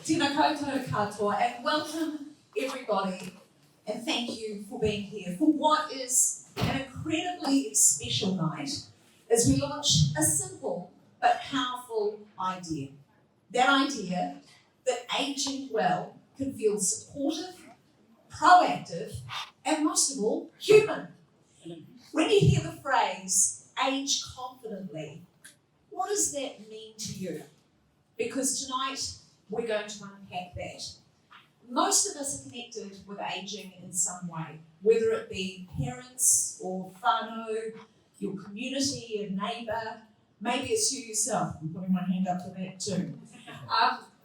Tēnā koutou katoa, and welcome everybody, and thank you for being here for what is an incredibly special night as we launch a simple but powerful idea. That idea that ageing well can feel supportive, proactive, and most of all, human. When you hear the phrase, age confidently, what does that mean to you? Because tonight, we're going to unpack that. Most of us are connected with ageing in some way, whether it be parents or whānau, your community, a neighbour, maybe it's you yourself. I'm putting my hand up for that too.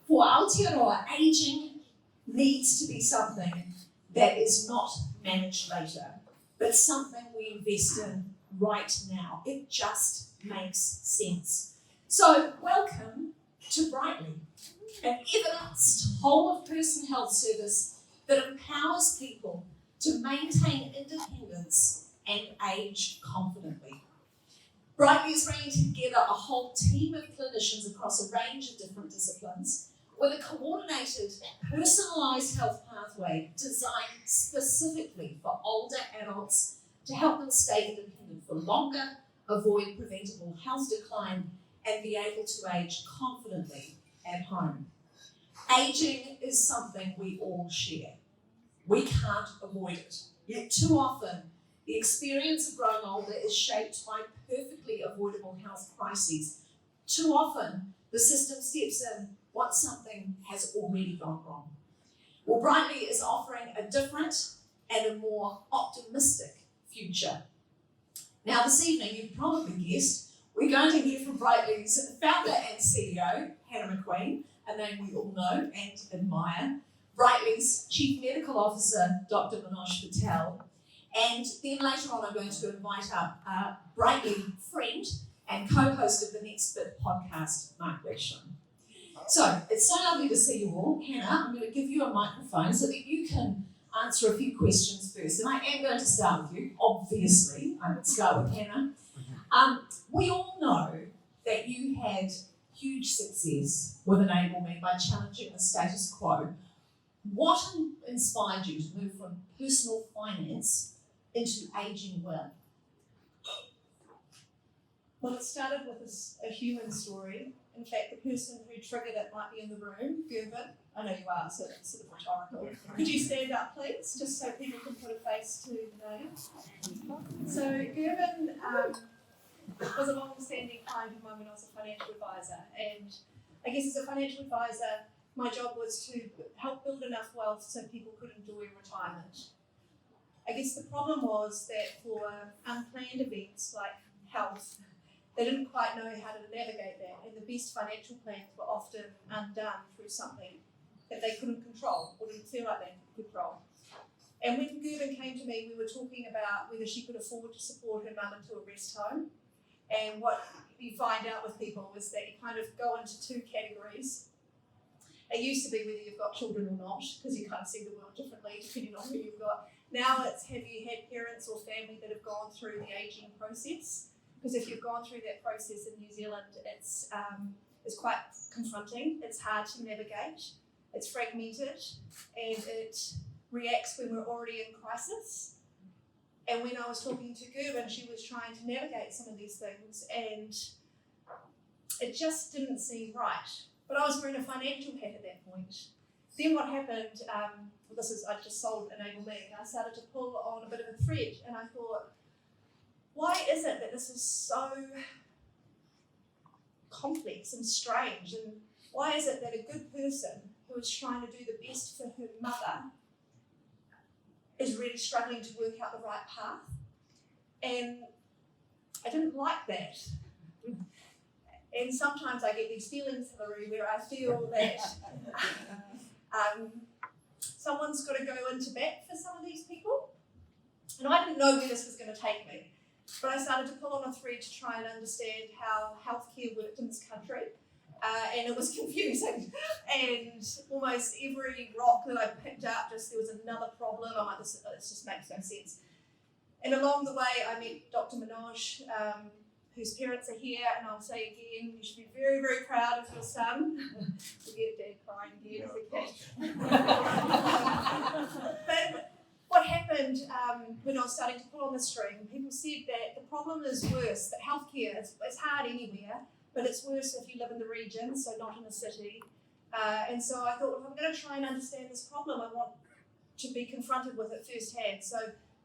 For Aotearoa, ageing needs to be something that is not managed later, but something we invest in right now. It just makes sense. So welcome to Brightly, an evidenced whole-of-person health service that empowers people to maintain independence and age confidently. Brightly is bringing together a whole team of clinicians across a range of different disciplines with a coordinated, personalised health pathway designed specifically for older adults to help them stay independent for longer, avoid preventable health decline, and be able to age confidently at home. Ageing is something we all share. We can't avoid it. Yet too often, the experience of growing older is shaped by perfectly avoidable health crises. Too often, the system steps in once something has already gone wrong. Well, Brightly is offering a different and a more optimistic future. Now, this evening, you've probably guessed, we're going to hear from Brightly's founder and CEO, Hannah McQueen, a name we all know and admire, Brightly's Chief Medical Officer, Dr. Manoj Patel, and then later on I'm going to invite up Brightly friend and co-host of the Next Bit podcast, Mark Leishman. So, it's so lovely to see you all. Hannah, I'm going to give you a microphone so that you can answer a few questions first. And I am going to start with you, obviously. I would start with Hannah. We all know that you had huge success with Enable Me by challenging the status quo. What inspired you to move from personal finance into ageing well? Well, it started with a human story. In fact, the person who triggered it might be in the room, Gervin. I know you are, so it's sort of rhetorical. Could you stand up, please, just so people can put a face to the name? So Gervin was a long-standing client of mine when I was a financial advisor, and I guess as a financial advisor, my job was to help build enough wealth so people could enjoy retirement. I guess the problem was that for unplanned events like health, they didn't quite know how to navigate that, and the best financial plans were often undone through something that they couldn't control or didn't feel like they could control. And when Gervin came to me, we were talking about whether she could afford to support her mum into a rest home. And what you find out with people is that you kind of go into two categories. It used to be whether you've got children or not, because you kind of see the world differently depending on who you've got. Now it's have you had parents or family that have gone through the ageing process? Because if you've gone through that process in New Zealand, it's quite confronting. It's hard to navigate. It's fragmented, and it reacts when we're already in crisis. And when I was talking to Gervin, she was trying to navigate some of these things, and it just didn't seem right. But I was wearing a financial hat at that point. Then what happened, I just sold Enable Me, and I started to pull on a bit of a thread, and I thought, why is it that this is so complex and strange? And why is it that a good person who is trying to do the best for her mother is really struggling to work out the right path? And I didn't like that. And sometimes I get these feelings, Hilary, where I feel that someone's got to go into bat for some of these people. And I didn't know where this was going to take me. But I started to pull on a thread to try and understand how healthcare worked in this country. And it was confusing. And almost every rock that I picked up, there was another problem. I'm like, this just makes no sense. And along the way, I met Dr. Manoj, whose parents are here, and I'll say again, you should be very, very proud of your son. We get Dad crying again, But what happened when I was starting to pull on the string, people said that the problem is worse, that healthcare is hard anywhere, but it's worse if you live in the region, so not in the city. And so I thought, well, if I'm going to try and understand this problem, I want to be confronted with it firsthand. So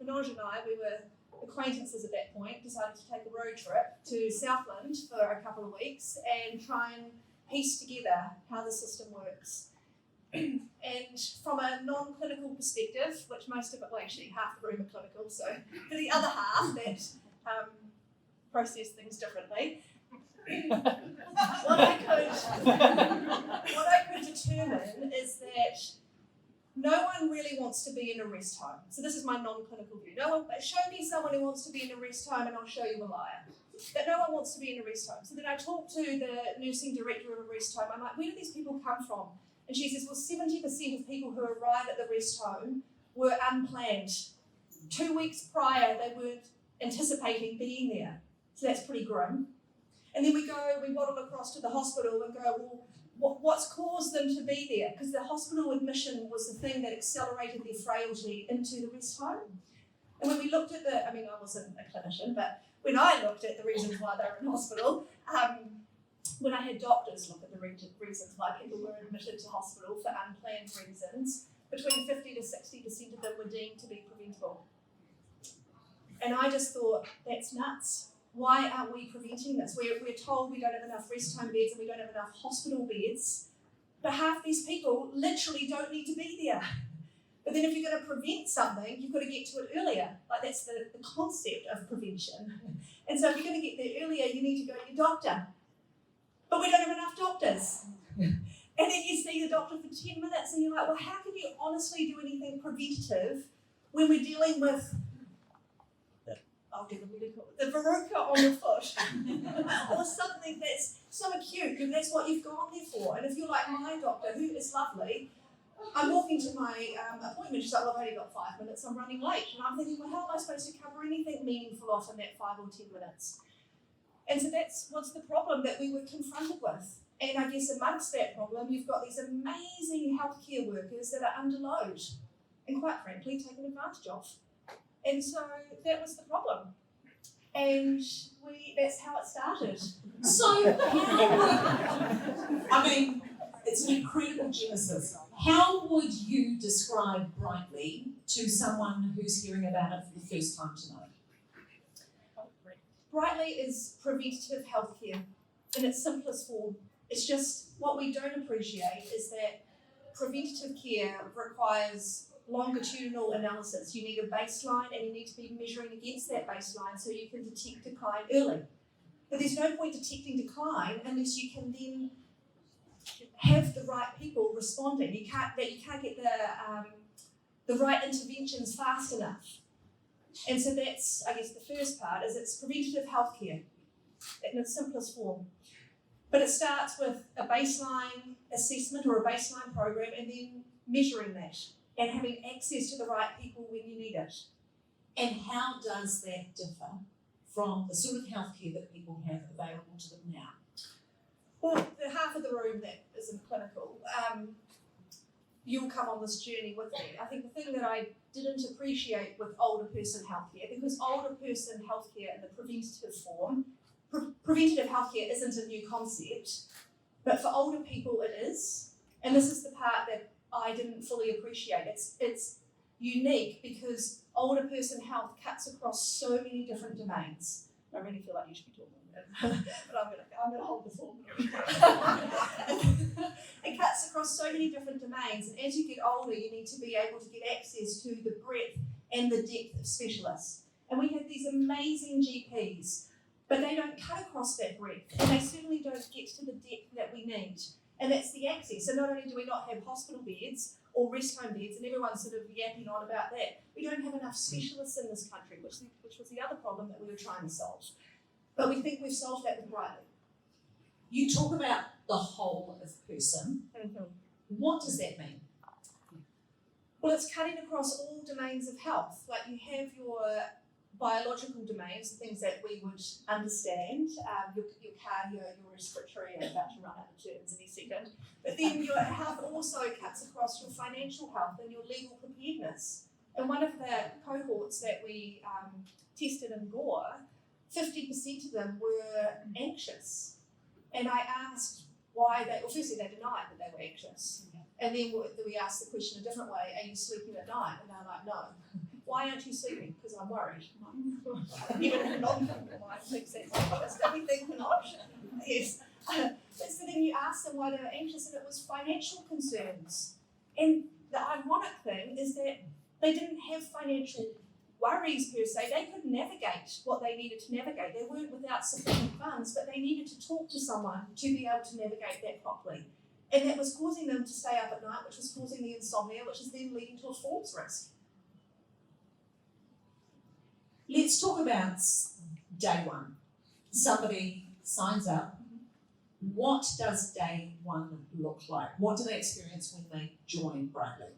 Manoj and I, we were acquaintances at that point, decided to take a road trip to Southland for a couple of weeks and try and piece together how the system works. And from a non-clinical perspective, which most of it, well actually half the room are clinical, so for the other half that process things differently, what I could determine is that no one really wants to be in a rest home. So this is my non-clinical view. No one, show me someone who wants to be in a rest home and I'll show you a liar. That no one wants to be in a rest home. So then I talked to the nursing director of a rest home. I'm like, where do these people come from? And she says, well, 70% of people who arrive at the rest home were unplanned. 2 weeks prior, they weren't anticipating being there. So that's pretty grim. And then we waddle across to the hospital and go, well, what's caused them to be there? Because the hospital admission was the thing that accelerated their frailty into the rest home. And when we looked at I wasn't a clinician, but when I looked at the reasons why they were in hospital, when I had doctors look at the reasons why people were admitted to hospital for unplanned reasons, between 50 to 60% of them were deemed to be preventable. And I just thought, that's nuts. Why aren't we preventing this? We're told we don't have enough rest home beds and we don't have enough hospital beds, but half these people literally don't need to be there. But then if you're going to prevent something, you've got to get to it earlier. Like that's the concept of prevention. And so if you're going to get there earlier, you need to go to your doctor. But we don't have enough doctors. And then you see the doctor for 10 minutes and you're like, well, how can you honestly do anything preventative when we're dealing with the verruca on the foot or something that's so acute and that's what you've gone there for. And if you're like my doctor, who is lovely, I'm walking to my appointment, she's like, well, I've only got 5 minutes, I'm running late. And I'm thinking, well, how am I supposed to cover anything meaningful off in that 5 or 10 minutes? And so that's what's the problem that we were confronted with. And I guess amongst that problem, you've got these amazing healthcare workers that are under load and quite frankly taken advantage of. And so that was the problem. And that's how it started. So it's an incredible genesis. How would you describe Brightly to someone who's hearing about it for the first time tonight? Brightly is preventative healthcare in its simplest form. It's just what we don't appreciate is that preventative care requires longitudinal analysis. You need a baseline and you need to be measuring against that baseline so you can detect decline early. But there's no point detecting decline unless you can then have the right people responding. You can't get the right interventions fast enough. And so that's, I guess, the first part is it's preventative healthcare in its simplest form. But it starts with a baseline assessment or a baseline program and then measuring that and having access to the right people when you need it. And how does that differ from the sort of healthcare that people have available to them now? Well, the half of the room that isn't clinical, you'll come on this journey with me. I think the thing that I didn't appreciate with older person healthcare, because older person healthcare in the preventative form, preventative healthcare isn't a new concept, but for older people it is. And this is the part that I didn't fully appreciate. It's unique because older person health cuts across so many different domains. I really feel like you should be talking, but I'm going to hold this one. It cuts across so many different domains, and as you get older, you need to be able to get access to the breadth and the depth of specialists. And we have these amazing GPs, but they don't cut across that breadth, and they certainly don't get to the depth that we need. And that's the access. So not only do we not have hospital beds or rest home beds, and everyone's sort of yapping on about that, we don't have enough specialists in this country, which was the other problem that we were trying to solve. But we think we've solved that with Brightly. You talk about the whole of person. Mm-hmm. What does that mean? Well, it's cutting across all domains of health. Like you have your biological domains, things that we would understand, your cardio, your respiratory, I'm about to run out of terms any second. But then your health also cuts across your mental health and your legal preparedness. In one of the cohorts that we tested in Gore, 50% of them were anxious. And I asked why firstly they denied that they were anxious. And then we asked the question a different way, are you sleeping at night? And they're like, no. Why aren't you sleeping? Because I'm worried. Even a non-clinical mind thinks that's anxious. Don't you think, Manoj? Yes. But so then you ask them why they were anxious, and it was financial concerns. And the ironic thing is that they didn't have financial worries per se. They could navigate what they needed to navigate. They weren't without sufficient funds, but they needed to talk to someone to be able to navigate that properly. And that was causing them to stay up at night, which was causing the insomnia, which is then leading to a falls risk. Let's talk about day one. Somebody signs up. What does day one look like? What do they experience when they join Brightly?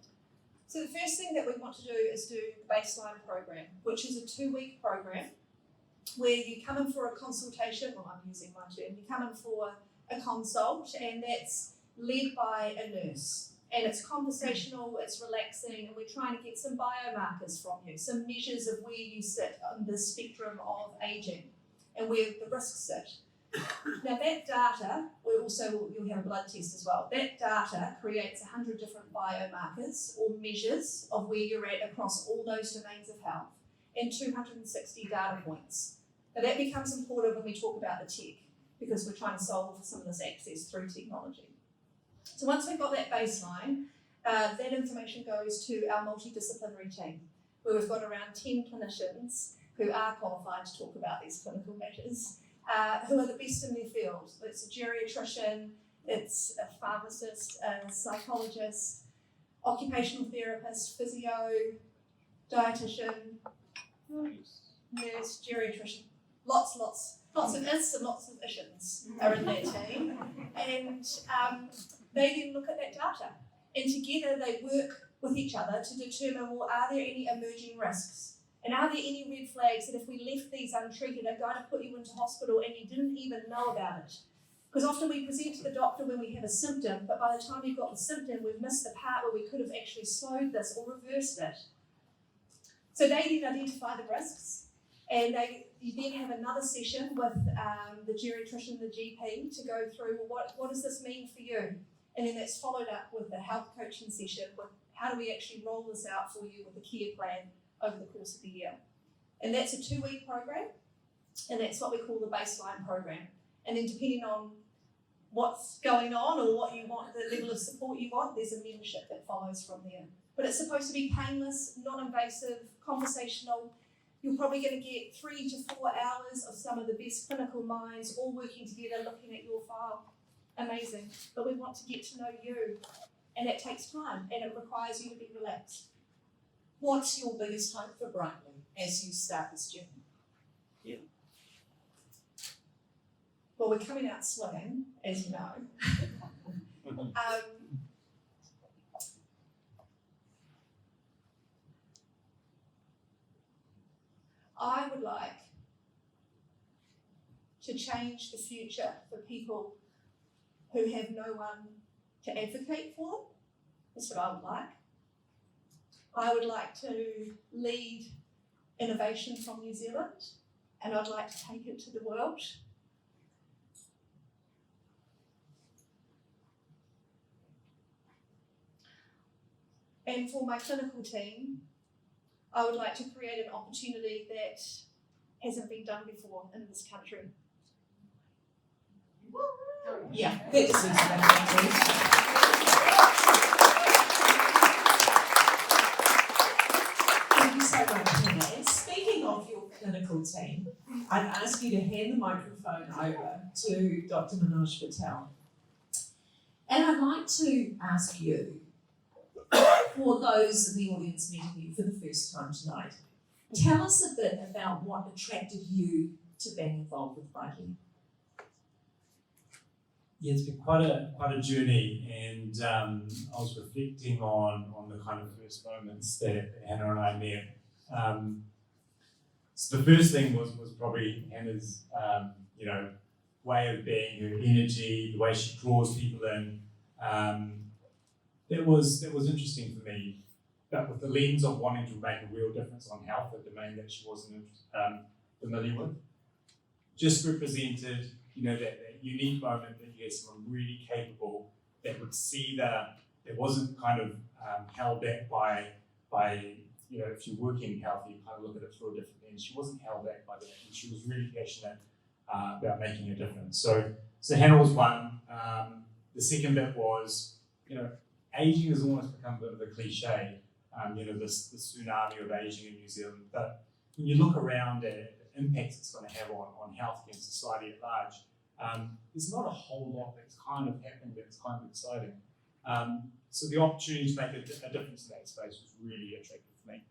So the first thing that we want to do is do the baseline program, which is a 2-week program where you come in for a consultation, well, I'm using my term, you come in for a consult, and that's led by a nurse. And it's conversational, it's relaxing, and we're trying to get some biomarkers from you, some measures of where you sit on the spectrum of ageing and where the risks sit. Now that data, you'll have a blood test as well. That data creates 100 different biomarkers or measures of where you're at across all those domains of health and 260 data points. Now that becomes important when we talk about the tech, because we're trying to solve for some of this access through technology. So once we've got that baseline, that information goes to our multidisciplinary team, where we've got around 10 clinicians who are qualified to talk about these clinical matters, who are the best in their field. It's a geriatrician, it's a pharmacist, a psychologist, occupational therapist, physio, dietitian, nurse, geriatrician. Lots of is and lots of ishins are in that team. And they then look at that data. And together they work with each other to determine, well, are there any emerging risks? And are there any red flags that if we left these untreated are going to put you into hospital and you didn't even know about it? Because often we present to the doctor when we have a symptom, but by the time you've got the symptom, we've missed the part where we could have actually slowed this or reversed it. So they then identify the risks, and you then have another session with the geriatrician, the GP, to go through, well, what does this mean for you? And then that's followed up with a health coaching session with how do we actually roll this out for you with a care plan over the course of the year. And that's a 2-week program, and that's what we call the baseline program. And then depending on what's going on or what you want, the level of support you want, there's a membership that follows from there. But it's supposed to be painless, non-invasive, conversational. You're probably going to get 3 to 4 hours of some of the best clinical minds all working together, looking at your file. Amazing. But we want to get to know you, and it takes time, and it requires you to be relaxed. What's your biggest hope for Brightly as you start this journey? Yeah. Well, we're coming out swinging, as you know. I would like to change the future for people who have no one to advocate for them. That's what I would like. I would like to lead innovation from New Zealand, and I'd like to take it to the world. And for my clinical team, I would like to create an opportunity that hasn't been done before in this country. Yeah, that just needs to be Thank you so much, Hannah. And speaking of your clinical team, I'd ask you to hand the microphone over to Dr. Manoj Patel. And I'd like to ask you, for those in the audience meeting you for the first time tonight, tell us a bit about what attracted you to being involved with Brightly. Yeah, it's been quite a journey, and I was reflecting on the kind of first moments that Hannah and I met. So the first thing was probably Hannah's way of being, her energy, the way she draws people in. that was interesting for me, but with the lens of wanting to make a real difference on health, a domain that she wasn't familiar with, just represented, that unique moment that you had someone really capable that would see that it wasn't kind of held back by if you work in health, you kind of look at it through a different lens. She wasn't held back by that, and she was really passionate about making a difference. So Hannah was one. The second bit was, aging has almost become a bit of a cliche. This tsunami of aging in New Zealand. But when you look around at the impacts it's going to have on healthcare and society at large, there's not a whole lot that's kind of happening that's kind of exciting. So the opportunity to make a difference in that space was really attractive for me.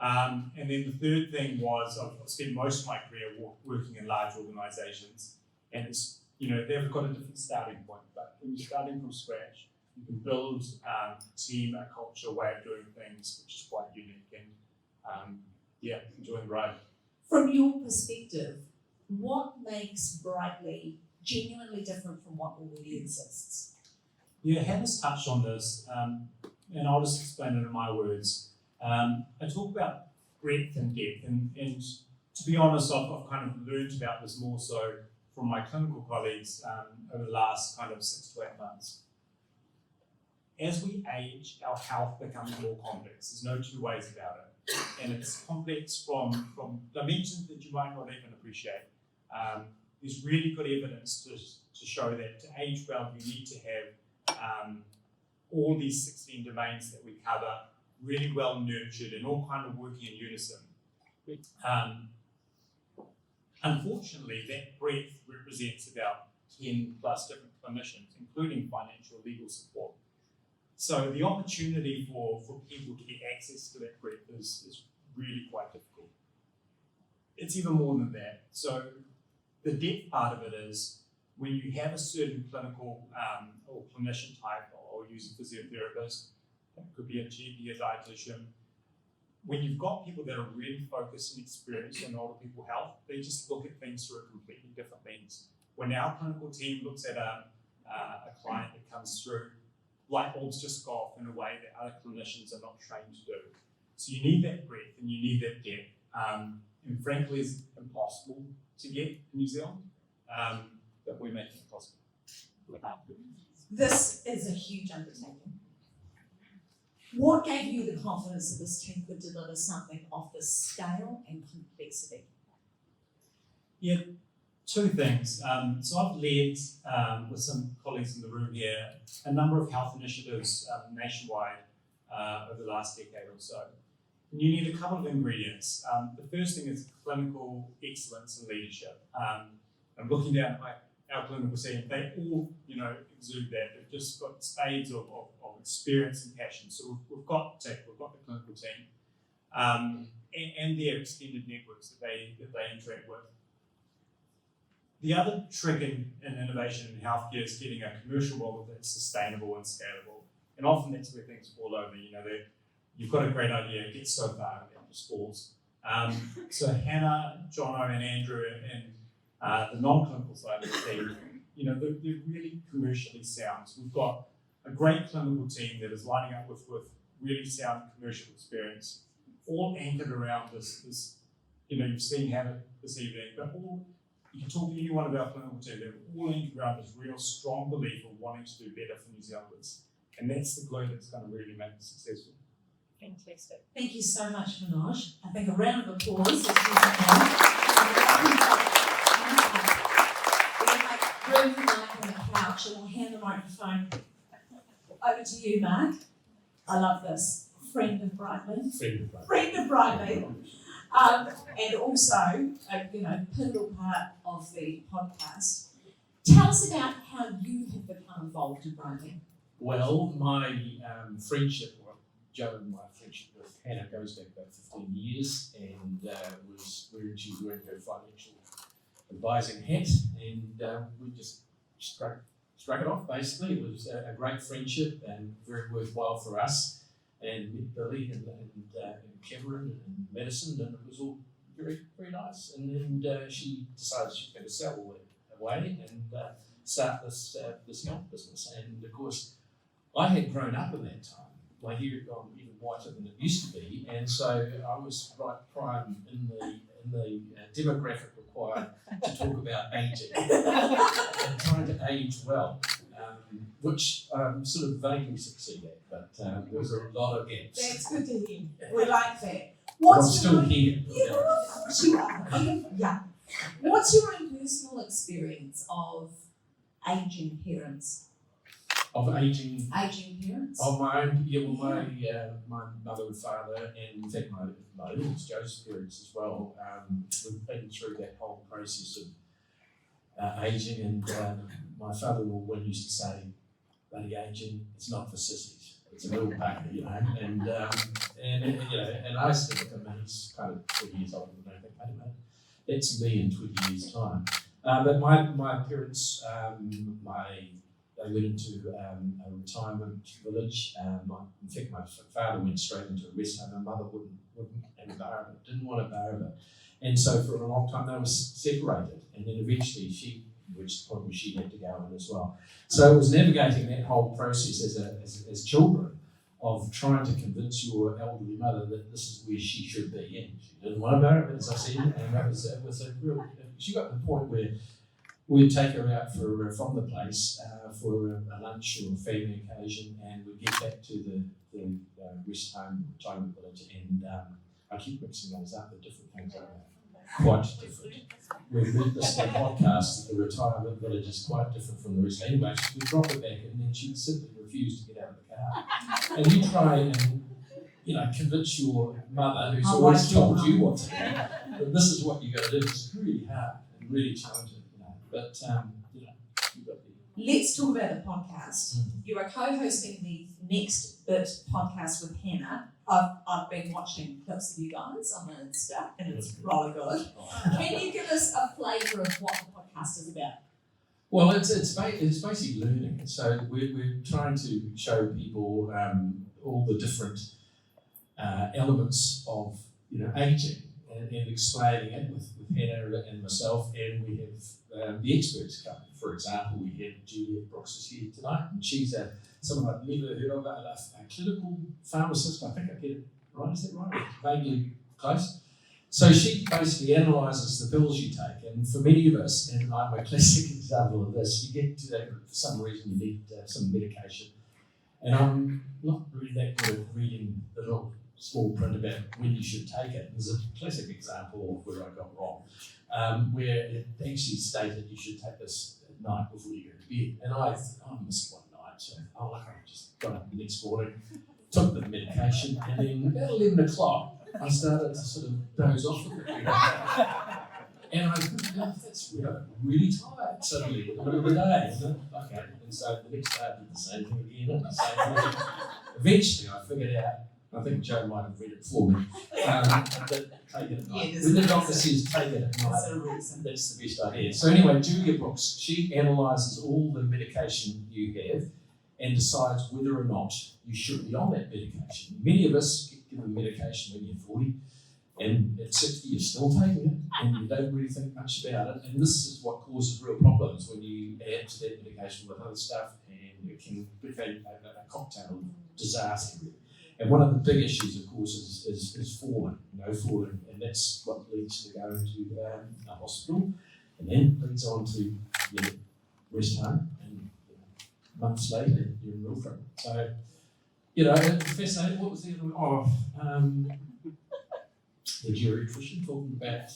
And then the third thing was I've spent most of my career working in large organisations, and it's, they've got a different starting point. But when you're starting from scratch, you can build a team, a culture, a way of doing things, which is quite unique, and enjoy the ride. From your perspective, what makes Brightly genuinely different from what already exists? Yeah, Hannah's touched on this, and I'll just explain it in my words. I talk about breadth and depth, and to be honest, I've kind of learned about this more so from my clinical colleagues over the last kind of 6 to 8 months. As we age, our health becomes more complex. There's no two ways about it. And it's complex from dimensions that you might not even appreciate. There's really good evidence to show that to age well, you need to have all these 16 domains that we cover really well nurtured and all kind of working in unison. Unfortunately, that breadth represents about 10 plus different clinicians, including financial legal support. So the opportunity for people to get access to that breadth is really quite difficult. It's even more than that. So the depth part of it is when you have a certain clinical or clinician type, or use a physiotherapist, that could be a GP, a dietitian. When you've got people that are really focused and experienced on older people's health, they just look at things through a completely different lens. When our clinical team looks at a client that comes through, light bulbs just go off in a way that other clinicians are not trained to do. So you need that breadth and you need that depth. And frankly, it's impossible to get in New Zealand, but we're making it possible. This is a huge undertaking. What gave you the confidence that this team could deliver something of this scale and complexity? Yeah, two things. So I've led, with some colleagues in the room here, a number of health initiatives nationwide over the last decade or so. And you need a couple of ingredients. The first thing is clinical excellence and leadership. I'm looking down at our clinical team, they all, exude that. They've just got spades of experience and passion. So we've got the clinical team, and their extended networks that they interact with. The other trick in innovation in healthcare is getting a commercial model that's sustainable and scalable. And often that's where things fall over. You've got a great idea, it gets so far and it just falls. So Hannah, Jono, and Andrew, and the non-clinical side of the team, they're really commercially sound. So we've got a great clinical team that is lining up with really sound commercial experience, all anchored around this you've seen Hannah this evening, but you can talk to any one of our clinical team, they're all anchored around this real strong belief of wanting to do better for New Zealanders. And that's the glue that's going to really make it successful. Fantastic. Thank you so much, Manoj. I think a round of applause is due. We'll make room for Mark on the couch and we'll hand the microphone over to you, Mark. I love this. Friend of Brightly. Friend of Brightly. And also, pivotal part of the podcast. Tell us about how you have become involved in Brightly. Well, my friendship, Joe and my friendship with Hannah goes back about 15 years, and was where she was wearing her financial advising hat, and we just struck it off. Basically, it was a great friendship and very worthwhile for us. And met Billy and Cameron and Madison, and it was all very, very nice. And then she decided she was going to sell away and start this health business. And of course, I had grown up in that time. My hair had gone even whiter than it used to be, and so I was right prime in the demographic required to talk about ageing and trying to age well, which sort of vaguely succeed at, but there was a lot of gaps. That's good to hear. We like that. But I'm still here. Yeah. What's your own personal experience of aging parents? Of aging. Aging parents? Of my own, my mother and father, and in fact my eldest Joe's parents as well. We've been through that whole process of aging, and my father-in-law used to say, "Bloody aging, it's not for sissies. It's a little packer, you know." And I still look at him, he's kind of 20 years older than I think. I don't know. That's me in 20 years' time. But my parents, they went into a retirement village. In fact, my father went straight into a rest home. My mother wouldn't have a bar of it, didn't want a bar of it. And so for a long time they were separated. And then eventually she reached the point where she had to go in as well. So it was navigating that whole process as children of trying to convince your elderly mother that this is where she should be. And she didn't want a bar of it, as I said. And that was a real... She got to the point where we'd take her out from the place for a lunch or a family occasion, and we'd get back to the rest home, retirement village, and I keep mixing those up, the different things are quite different. We've heard this in the podcast that the retirement village is quite different from the rest. Anyway, we'd drop her back, and then she would simply refuse to get out of the car. And you try and convince your mother, who's always told you what to do, that this is what you've got to do. It's really hard and really challenging. But, you've got the... Let's talk about the podcast. Mm-hmm. You are co-hosting the Next Bit podcast with Hannah. I've been watching clips of you guys on the Insta, and it's really good. Can you give us a flavour of what the podcast is about? Well, it's basically learning. So we're trying to show people all the different elements of aging and explaining it with Hannah and myself, and we have the experts come. For example, we had Juliet Brooks is here tonight, and she's someone I've never heard of, a clinical pharmacist. I think I get it right. Is that right? Vaguely close. So she basically analyses the pills you take, and for many of us, and I'm a classic example of this, you get to that for some reason you need some medication, and I'm not really that good at reading the little small print about when you should take it. There's a classic example of where I got wrong, where it actually stated you should take this at night before you go to bed. And I missed one night, so I just got up the next morning, took the medication, and then about 11 o'clock, I started to sort of doze off a bit. And I thought, that's really tired suddenly in the middle of the day, isn't it? Okay. And so the next day I did the same thing again, and the same thing. Eventually I figured out, I think Joe might have read it for me, that take it at night. When the doctor says take it at night, that's the best idea. So anyway, Julia Brooks, she analyses all the medication you have and decides whether or not you should be on that medication. Many of us get given medication when you're 40, and at 60 you're still taking it, and you don't really think much about it. And this is what causes real problems when you add to that medication with other stuff, and it can become a cocktail of disaster. And one of the big issues, of course, is falling, and that's what leads to going to a hospital, and then leads on to rest home, and months later you're in real trouble. So, it's fascinating. What was the other one? The geriatrician talking about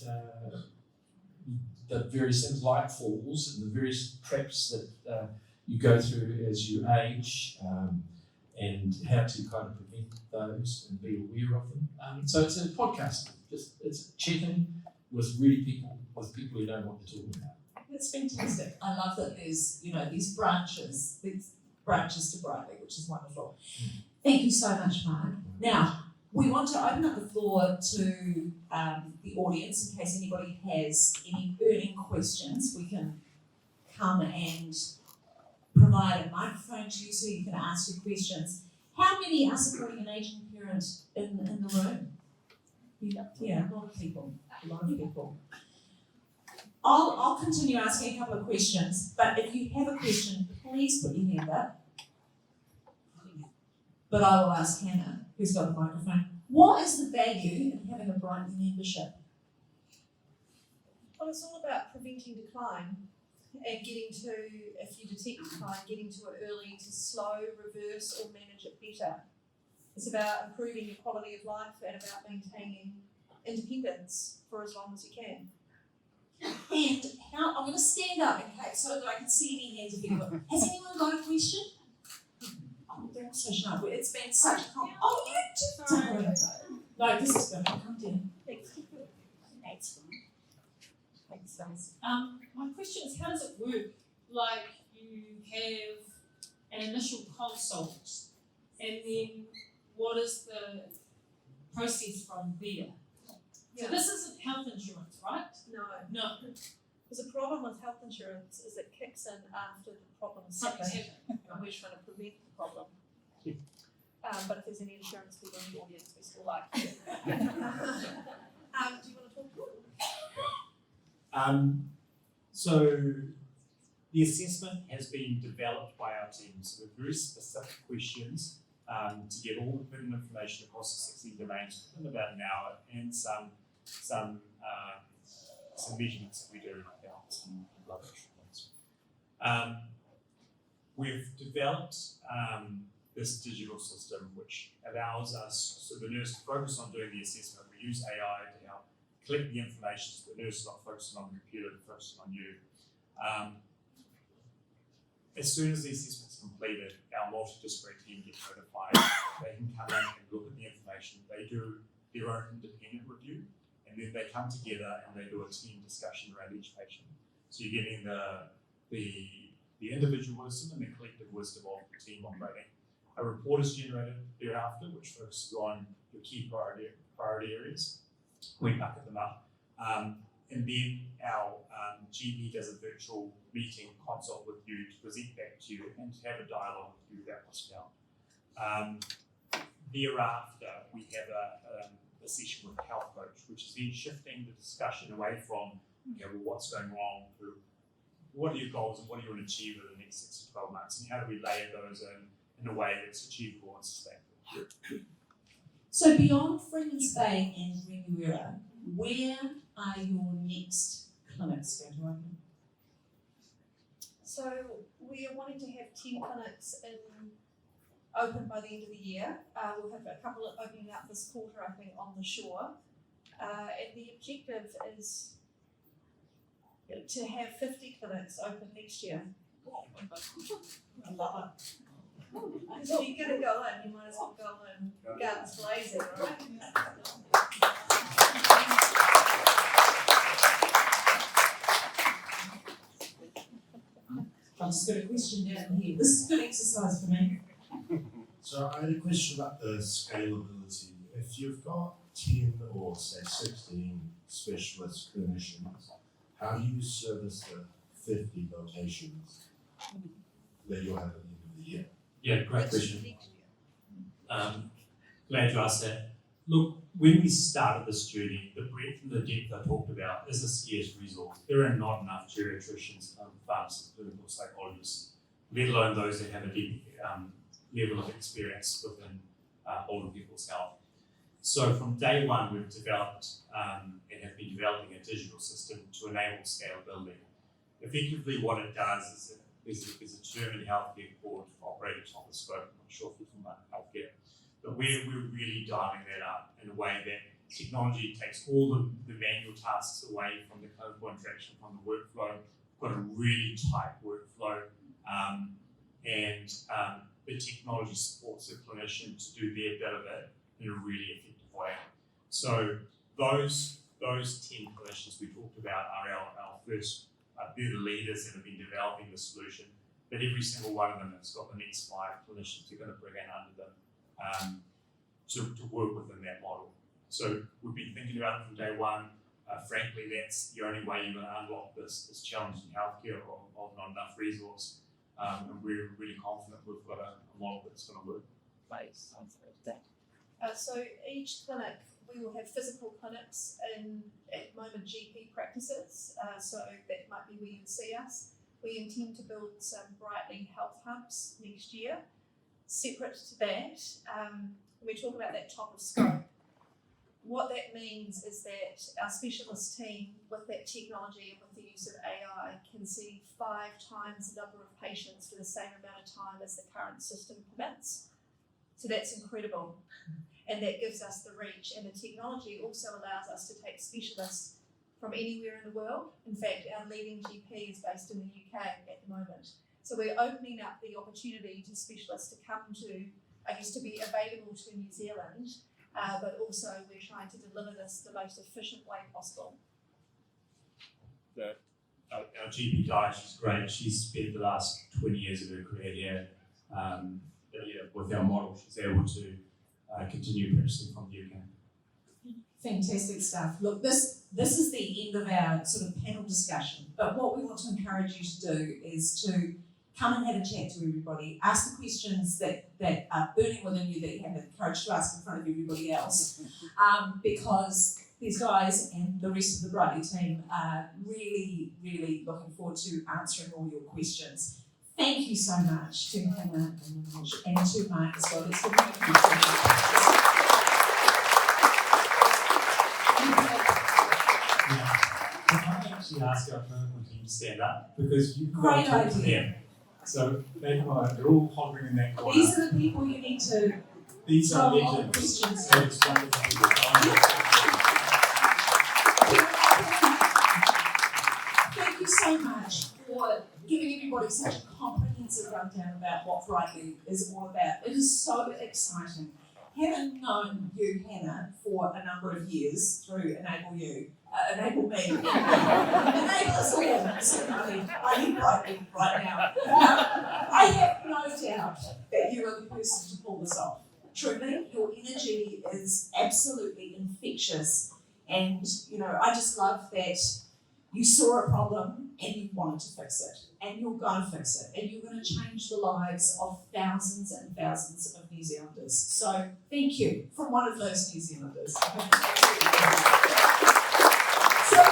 the various things like falls and the various traps that you go through as you age, and how to kind of prevent those and be aware of them. So it's a podcast, it's chatting with people who know what they're talking about. That's fantastic. I love that there's these branches to Brightly, which is wonderful. Thank you so much, Mark. Now, we want to open up the floor to the audience in case anybody has any burning questions. We can come and provide a microphone to you so you can ask your questions. How many are supporting an aging parent in the room? Yeah, a lot of people. I'll continue asking a couple of questions, but if you have a question, please put your hand up. but I will ask Hannah, who's got the microphone, what is the value in having a Brighton membership? Well, it's all about preventing decline and getting to, if you detect decline, getting to it early to slow, reverse, or manage it better. It's about improving your quality of life and about maintaining independence for as long as you can. And how, I'm going to stand up in case so that I can see any hands if anyone. Has anyone got a question? Oh, they're all so sharp. It's been such a oh, you too. Sorry. No, this is good. Come down. Thanks. My question is, how does it work? Like, you have an initial consult, and then what is the process from there? So this isn't health insurance, right? No. No. There's a problem with health insurance is it kicks in after the problem's Something's happened. happened. And we're trying to prevent the problem. But if there's any insurance people in the audience, we still like you. Do you want to talk to it? So the assessment has been developed by our team. So with very specific questions to get all the pertinent information across the 16 domains within about an hour, and some measurements that we do, like some blood pressure points. We've developed this digital system which allows us, so the nurse to focus on doing the assessment. We use AI to help collect the information so the nurse is not focusing on the computer, but focusing on you. As soon as the assessment's completed, our multidisciplinary team gets notified. They can come in and look at the information. They do their own independent review, and then they come together and they do a team discussion around each patient. So you're getting the individual wisdom and the collective wisdom of the team operating. A report is generated thereafter, which focuses on your key priority areas. We bucket them up. And then our GP does a virtual meeting consult with you to present back to you and to have a dialogue with you about what's found. Thereafter, we have a session with a health coach, which is then shifting the discussion away from what's going wrong to what are your goals and what do you want to achieve over the next 6 to 12 months, and how do we layer those in a way that's achievable and sustainable. So beyond Freeman's Bay and Remuera, where are your next clinics going to open? So we are wanting to have 10 clinics open by the end of the year. We'll have a couple opening up this quarter, I think, on the shore. And the objective is to have 50 clinics open next year. I love it. So you're going to go in, you might as well go in guns blazing, right? I've just got a question down here. This is good exercise for me. So I had a question about the scalability. If you've got 10 or say 16 specialist clinicians, how do you service the 50 locations that you'll have at the end of the year? Yeah, great question. Glad you asked that. Look, when we started this journey, the breadth and the depth I talked about is a scarce resource. There are not enough geriatricians, pharmacists, clinical psychologists, let alone those that have a deep level of experience within older people's health. So from day one, we've developed and have been developing a digital system to enable scalability. Effectively, what it does is there's a term in healthcare called operating top of scope. I'm not sure if you're from healthcare, but we're really dialing that up in a way that technology takes all the manual tasks away from the clinical interaction, from the workflow. We've got a really tight workflow, and the technology supports the clinician to do their bit of it in a really effective way. So those 10 clinicians we talked about are our first, they're the leaders that have been developing the solution, but every single one of them has got the next 5 clinicians we're going to bring in under them to work within that model. So we've been thinking about it from day one. Frankly, that's the only way you're going to unlock this challenge in healthcare of not enough resource. And we're really confident we've got a model that's going to work. So each clinic, we will have physical clinics in, at the moment, GP practices. So that might be where you see us. We intend to build some Brightly health hubs next year. Separate to that, when we talk about that top of scope, what that means is that our specialist team, with that technology and with the use of AI, can see 5 times the number of patients for the same amount of time as the current system permits. So that's incredible. And that gives us the reach. And the technology also allows us to take specialists from anywhere in the world. In fact, our leading GP is based in the UK at the moment. So we're opening up the opportunity to specialists to come to, to be available to New Zealand, but also we're trying to deliver this the most efficient way possible. Our GP Di, she's great. She's spent the last 20 years of her career here. With our model, she's able to continue practicing from the UK. Fantastic stuff. Look, this is the end of our sort of panel discussion, but what we want to encourage you to do is to come and have a chat to everybody, ask the questions that are burning within you that you have the courage to ask in front of everybody else, because these guys and the rest of the Brightly team are really, really looking forward to answering all your questions. Thank you so much to Hannah and Manoj and to Mark as well. Let's give them a huge Can I actually ask our clinical team to stand up? Because you've got Great to talk to idea. them. So they're all hovering in that corner. These are the people you need to These are throw all legends. questions So to. it's wonderful people. Thank you so much for giving everybody such a comprehensive rundown about what Brightly is all about. It is so exciting. Having known you, Hannah, for a number of years through Enable Me, Enable us all, certainly, I need Brightly right now. I have no doubt that you are the person to pull this off. Truly, your energy is absolutely infectious, and I just love that you saw a problem and you wanted to fix it, and you're going to fix it, and you're going to change the lives of thousands and thousands of New Zealanders. So thank you from one of those New Zealanders. So